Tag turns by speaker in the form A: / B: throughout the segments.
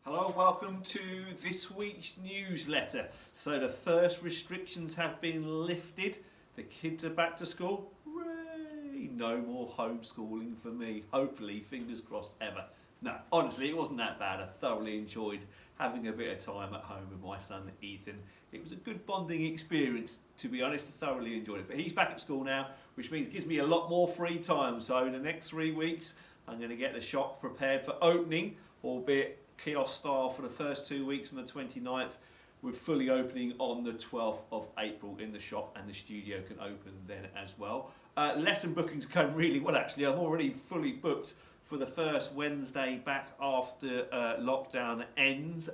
A: Hello and welcome to this week's newsletter. So the first restrictions have been lifted. The kids are back to school. Hooray! No more homeschooling for me. Hopefully, fingers crossed ever. No, honestly, it wasn't that bad. I thoroughly enjoyed having a bit of time at home with my son Ethan. It was a good bonding experience, to be honest. I thoroughly enjoyed it. But he's back at school now, which means it gives me a lot more free time. So in the next 3 weeks, I'm going to get the shop prepared for opening, albeit kiosk style for the first 2 weeks from the 29th, with fully opening on the 12th of April in the shop, and the studio can open then as well. Lesson bookings going really well actually. I'm already fully booked for the first Wednesday back after lockdown ends,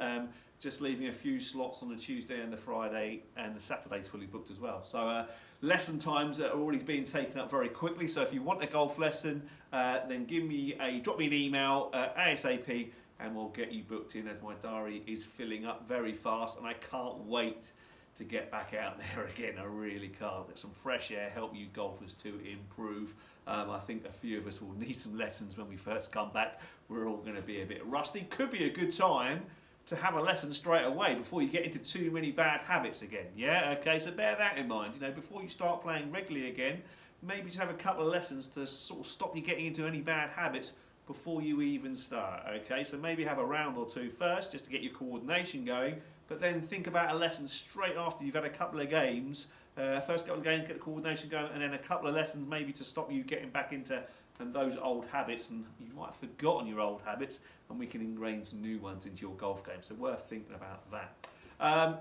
A: just leaving a few slots on the Tuesday and the Friday, and the Saturday's fully booked as well. So lesson times are already being taken up very quickly, so if you want a golf lesson, then drop me an email ASAP, and we'll get you booked in, as my diary is filling up very fast and I can't wait to get back out there again. I really can't. Get some fresh air, help you golfers to improve. I think a few of us will need some lessons when we first come back. We're all going to be a bit rusty. Could be a good time to have a lesson straight away before you get into too many bad habits again. Yeah, okay, so bear that in mind. You know, before you start playing regularly again, maybe just have a couple of lessons to sort of stop you getting into any bad habits before you even start. Okay, so maybe have a round or two first just to get your coordination going, but then think about a lesson straight after you've had a couple of games. First couple of games, get the coordination going, and then a couple of lessons maybe to stop you getting back into those old habits, and you might have forgotten your old habits, and we can ingrain some new ones into your golf game. So worth thinking about that.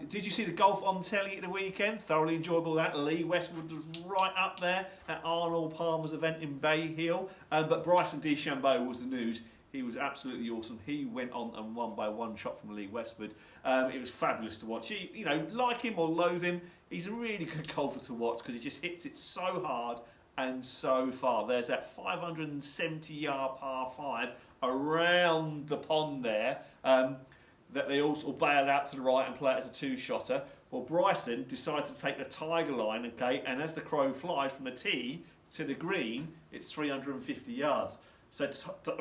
A: Did you see the golf on telly at the weekend? Thoroughly enjoyable that. Lee Westwood was right up there at Arnold Palmer's event in Bay Hill. But Bryson DeChambeau was the news. He was absolutely awesome. He went on and won by one shot from Lee Westwood. It was fabulous to watch. You know, like him or loathe him, he's a really good golfer to watch because he just hits it so hard and so far. There's that 570-yard par 5 around the pond there. That they also bail out to the right and play it as a two-shotter. Well, Bryson decided to take the tiger line, okay, and as the crow flies from the tee to the green, it's 350 yards. So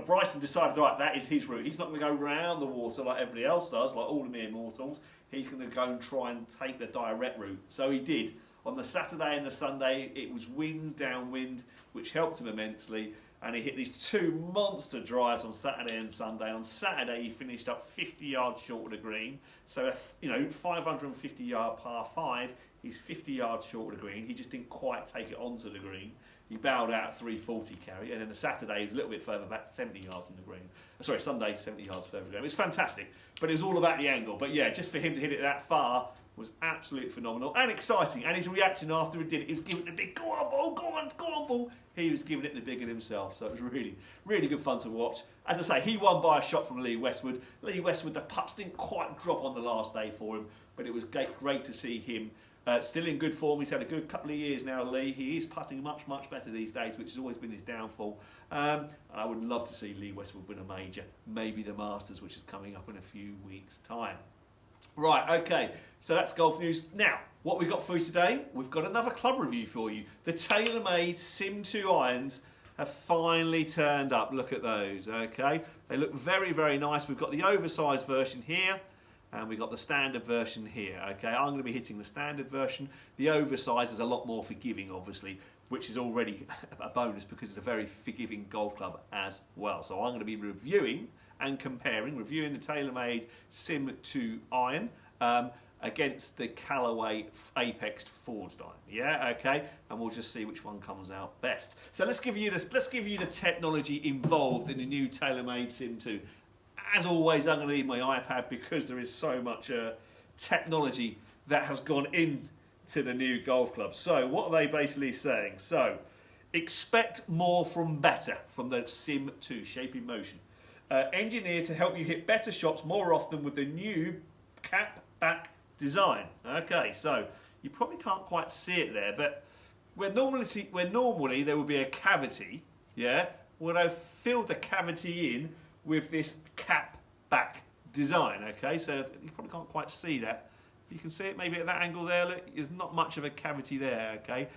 A: Bryson decided, right, that is his route. He's not going to go round the water like everybody else does, like all the mere mortals. He's going to go and try and take the direct route. So he did. On the Saturday and the Sunday, it was wind, downwind, which helped him immensely. And he hit these two monster drives on Saturday and Sunday. On Saturday, he finished up 50 yards short of the green. So, 550-yard par 5, he's 50 yards short of the green. He just didn't quite take it onto the green. He bowed out 340 carry. And then the Saturday, he was a little bit further back, 70 yards from the green. Sorry, Sunday, 70 yards further from the green. It was fantastic. But it was all about the angle. But yeah, just for him to hit it that far was absolutely phenomenal and exciting. And his reaction after he did it, he was giving it the big, go on ball, go on ball. He was giving it the big one himself. So it was really, really good fun to watch. As I say, he won by a shot from Lee Westwood. Lee Westwood, the putts didn't quite drop on the last day for him, but it was great to see him still in good form. He's had a good couple of years now, Lee. He is putting much, much better these days, which has always been his downfall. I would love to see Lee Westwood win a major, maybe the Masters, which is coming up in a few weeks' time. Right, okay, so that's golf news. Now, what we've got for you today, we've got another club review for you. The Taylormade Sim 2 irons have finally turned up. Look at those, okay? They look very, very nice. We've got the oversized version here, and we've got the standard version here, okay? I'm going to be hitting the standard version. The oversized is a lot more forgiving, obviously, which is already a bonus because it's a very forgiving golf club as well. So I'm going to be reviewing and reviewing the Taylormade Sim 2 iron against the Callaway Apex forged iron. Yeah, okay, and we'll just see which one comes out best. So let's give you the technology involved in the new Taylormade Sim 2. As always, I'm going to need my iPad because there is so much technology that has gone into the new golf club. So what are they basically saying? So expect more from better from the Sim 2 Shape in Motion. Engineered to help you hit better shots more often with the new cap back design. Okay, so you probably can't quite see it there, but where normally there would be a cavity, yeah, well I've filled the cavity in with this cap back design. Okay, so you probably can't quite see that. You can see it maybe at that angle there. Look, there's not much of a cavity there. Okay,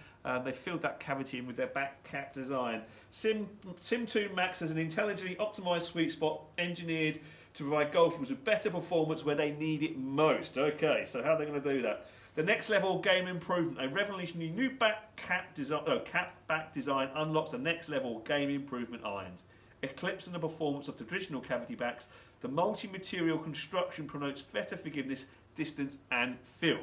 A: they filled that cavity in with their back cap design. Sim 2 Max has an intelligently optimized sweet spot engineered to provide golfers with better performance where they need it most. Okay, so how are they going to do that? The next level game improvement, a revolutionary new cap back design unlocks the next level game improvement irons. Eclipsing the performance of the traditional cavity backs, the multi-material construction promotes better forgiveness, distance and feel.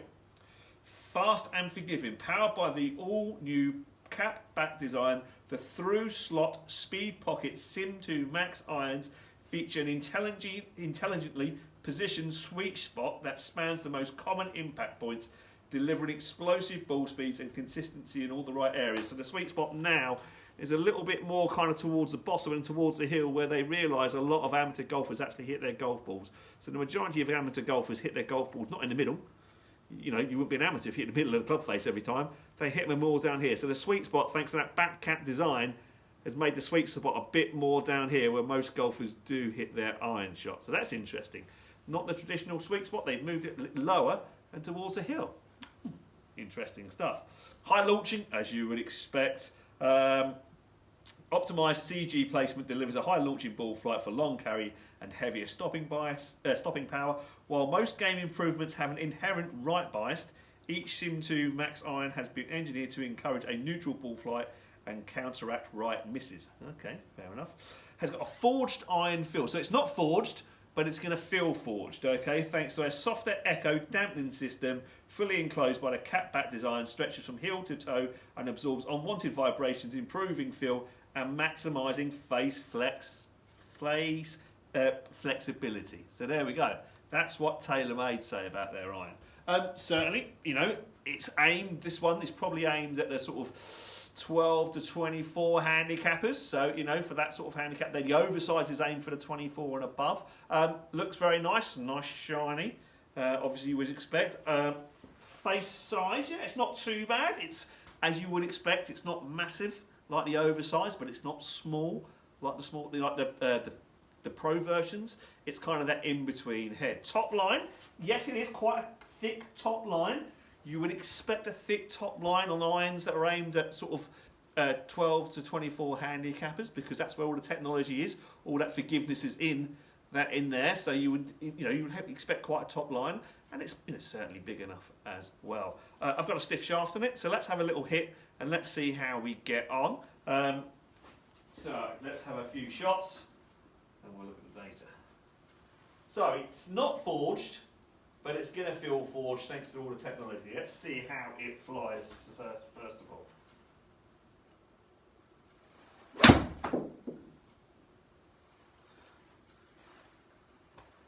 A: Fast and forgiving, powered by the all-new cap back design, the through slot speed pocket Sim 2 Max irons feature an intelligently positioned sweet spot that spans the most common impact points, delivering explosive ball speeds and consistency in all the right areas. So the sweet spot now is a little bit more kind of towards the bottom and towards the hill, where they realise a lot of amateur golfers actually hit their golf balls. So the majority of amateur golfers hit their golf balls not in the middle. You know, you wouldn't be an amateur if you hit the middle of the club face every time. They hit them more down here. So the sweet spot, thanks to that back cap design, has made the sweet spot a bit more down here where most golfers do hit their iron shot. So that's interesting. Not the traditional sweet spot, they've moved it lower and towards the hill. Interesting stuff. High launching, as you would expect. Optimised CG placement delivers a high launching ball flight for long carry and heavier stopping power. While most game improvements have an inherent right bias, each Sim 2 Max iron has been engineered to encourage a neutral ball flight and counteract right misses. Okay, fair enough. Has got a forged iron feel, so it's not forged, but it's going to feel forged, okay, thanks to a softer echo dampening system, fully enclosed by the cap back design, stretches from heel to toe and absorbs unwanted vibrations, improving feel and maximising face flexibility. So there we go. That's what Taylormade say about their iron. Certainly, you know, it's aimed, this one is probably aimed at the sort of 12 to 24 handicappers, so you know, for that sort of handicap, then the oversize is aimed for the 24 and above. Looks very nice, shiny, obviously you would expect. Face size, yeah, it's not too bad. It's, as you would expect, it's not massive like the oversize, but it's not small like the pro versions. It's kind of that in-between head. Top line, yes, it is quite a thick top line. You would expect a thick top line on irons that are aimed at sort of 12 to 24 handicappers, because that's where all the technology is. All that forgiveness is in there. So you would expect quite a top line, and it's certainly big enough as well. I've got a stiff shaft on it, so let's have a little hit and let's see how we get on. So let's have a few shots and we'll look at the data. So it's not forged, but it's going to feel forged thanks to all the technology. Let's see how it flies first of all.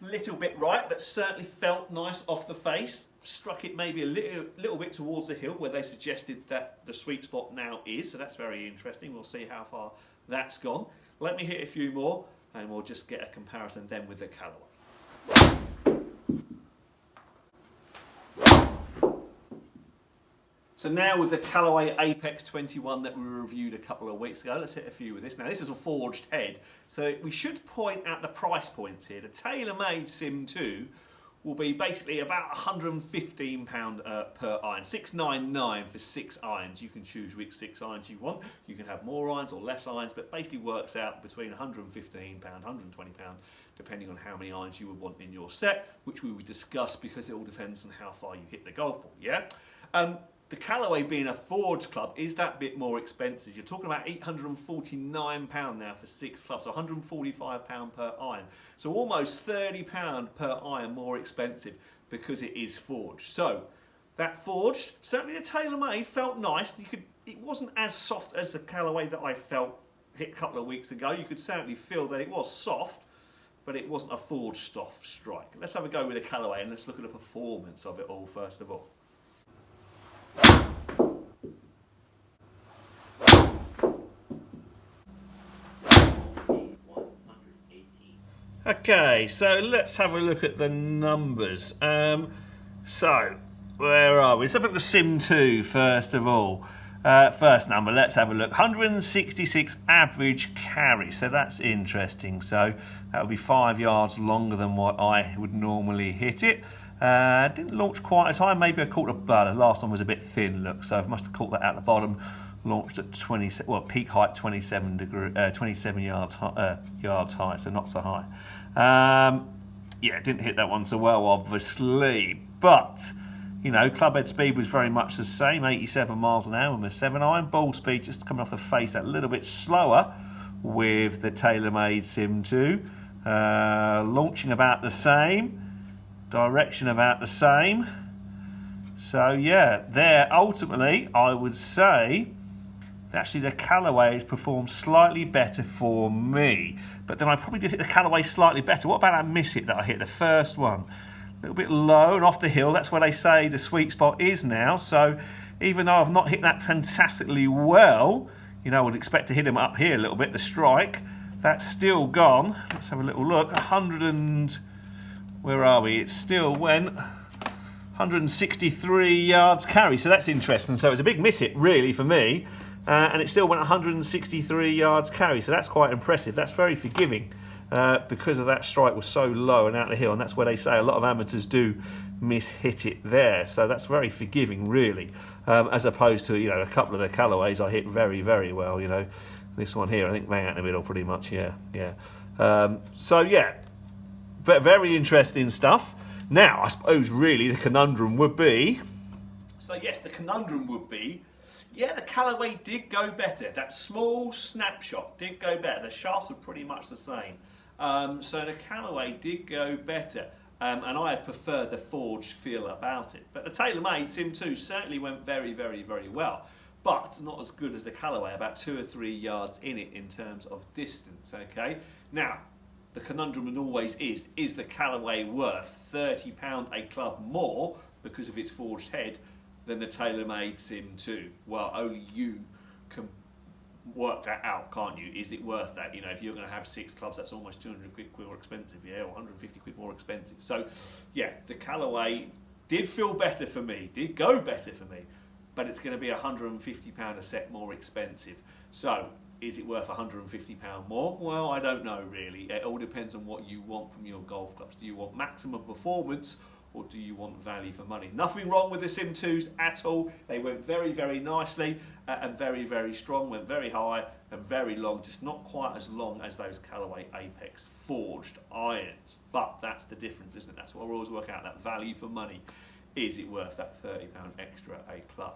A: Little bit right, but certainly felt nice off the face. Struck it maybe a little bit towards the hill where they suggested that the sweet spot now is, so that's very interesting. We'll see how far that's gone. Let me hit a few more and we'll just get a comparison then with the colourway. So now with the Callaway Apex 21 that we reviewed a couple of weeks ago, let's hit a few with this. Now this is a forged head, so we should point out the price points here. The Taylormade Sim 2 will be basically about £115 per iron, $6.99 for 6 irons. You can choose which 6 irons you want. You can have more irons or less irons, but basically works out between £115, £120, depending on how many irons you would want in your set, which we will discuss because it all depends on how far you hit the golf ball, yeah? The Callaway, being a forged club, is that bit more expensive. You're talking about £849 now for 6 clubs, so £145 per iron. So almost £30 per iron more expensive because it is forged. So that forged, certainly the Taylormade felt nice. It wasn't as soft as the Callaway that I felt hit a couple of weeks ago. You could certainly feel that it was soft, but it wasn't a forged soft strike. Let's have a go with the Callaway and let's look at the performance of it all first of all. Okay, so let's have a look at the numbers. So, where are we? Let's have a look at Sim 2 first of all. First number, let's have a look. 166 average carry, so that's interesting. So that would be 5 yards longer than what I would normally hit it. Didn't launch quite as high. Maybe I caught the last one was a bit thin, look, so I must have caught that at the bottom. Launched at peak height 27 yards high, so not so high.
B: yeah, didn't hit that one so well, obviously. But, you know, club head speed was very much the same, 87 miles an hour with the 7-iron. Ball speed just coming off the face that little bit slower with the Taylormade Sim 2. Launching about the same. Direction about the same. So, yeah, there, ultimately, I would say actually the Callaway has performed slightly better for me. But then I probably did hit the Callaway slightly better. What about that miss hit that I hit, the first one? A little bit low and off the hill. That's where they say the sweet spot is now. So even though I've not hit that fantastically well, you know, I would expect to hit him up here a little bit, the strike. That's still gone. Let's have a little look. 100 and... where are we? It still went 163 yards carry. So that's interesting. So it's a big miss hit, really, for me. And it still went 163 yards carry, so that's quite impressive. That's very forgiving because of that strike was so low and out the hill, and that's where they say a lot of amateurs do miss-hit it there. So that's very forgiving, really, as opposed to, you know, a couple of the Callaways I hit very, very well. You know, this one here, I think bang out in the middle, pretty much. Yeah. So yeah, but very interesting stuff. Now, I suppose really the conundrum would be.
A: So yes, the conundrum would be. Yeah, the Callaway did go better. That small snapshot did go better. The shafts were pretty much the same. So the Callaway did go better. And I prefer the forged feel about it. But the Taylormade Sim 2 certainly went very, very, very well. But not as good as the Callaway, about 2 or 3 yards in it in terms of distance, okay? Now, the conundrum always is the Callaway worth £30 a club more because of its forged head than the Taylormade Sim 2? Well, only you can work that out, can't you? Is it worth that? You know, if you're going to have 6 clubs, that's almost 200 quid more expensive, yeah, or 150 quid more expensive. So, yeah, the Callaway did feel better for me, did go better for me, but it's going to be £150 a set more expensive. So, is it worth £150 more? Well, I don't know, really. It all depends on what you want from your golf clubs. Do you want maximum performance, or do you want value for money? Nothing wrong with the Sim 2s at all. They went very, very nicely and very, very strong, went very high and very long, just not quite as long as those Callaway Apex forged irons. But that's the difference, isn't it? That's what we always work out, that value for money. Is it worth that £30 extra a club?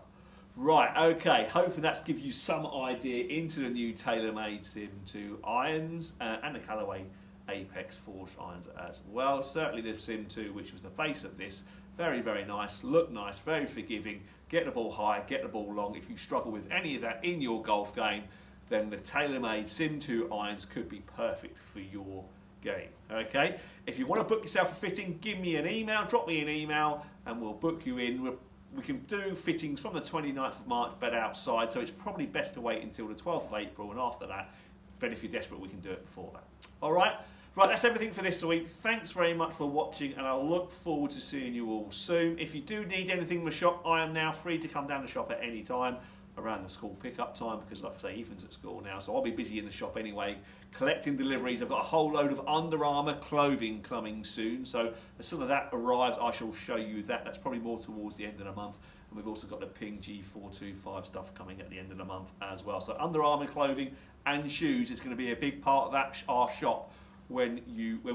A: Right, okay, hoping that's given you some idea into the new Taylormade Sim 2 irons and the Callaway Apex forged irons as well. Certainly the Sim 2, which was the base of this, very, very nice, look nice, very forgiving, get the ball high, get the ball long. If you struggle with any of that in your golf game, then the Taylormade Sim 2 irons could be perfect for your game. Okay, if you want to book yourself a fitting, give me an email, drop me an email, and we'll book you in. We can do fittings from the 29th of March, but outside, so it's probably best to wait until the 12th of April, and after that, but if you're desperate, we can do it before that. All right. Right, that's everything for this week. Thanks very much for watching, and I'll look forward to seeing you all soon. If you do need anything in the shop, I am now free to come down the shop at any time around the school pickup time, because like I say, Ethan's at school now, so I'll be busy in the shop anyway, collecting deliveries. I've got a whole load of Under Armour clothing coming soon, so as soon as that arrives, I shall show you that. That's probably more towards the end of the month. And we've also got the Ping G425 stuff coming at the end of the month as well. So Under Armour clothing and shoes is going to be a big part of that our shop when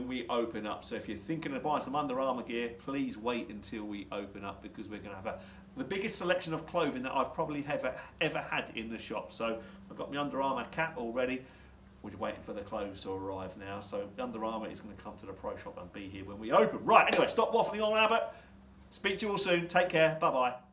A: we open up. So if you're thinking of buying some Under Armour gear, please wait until we open up, because we're going to have the biggest selection of clothing that I've probably ever had in the shop. So I've got my Under Armour cap already. We're waiting for the clothes to arrive now. So Under Armour is going to come to the pro shop and be here when we open. Right, anyway, stop waffling on, Albert. Speak to you all soon. Take care. Bye-bye.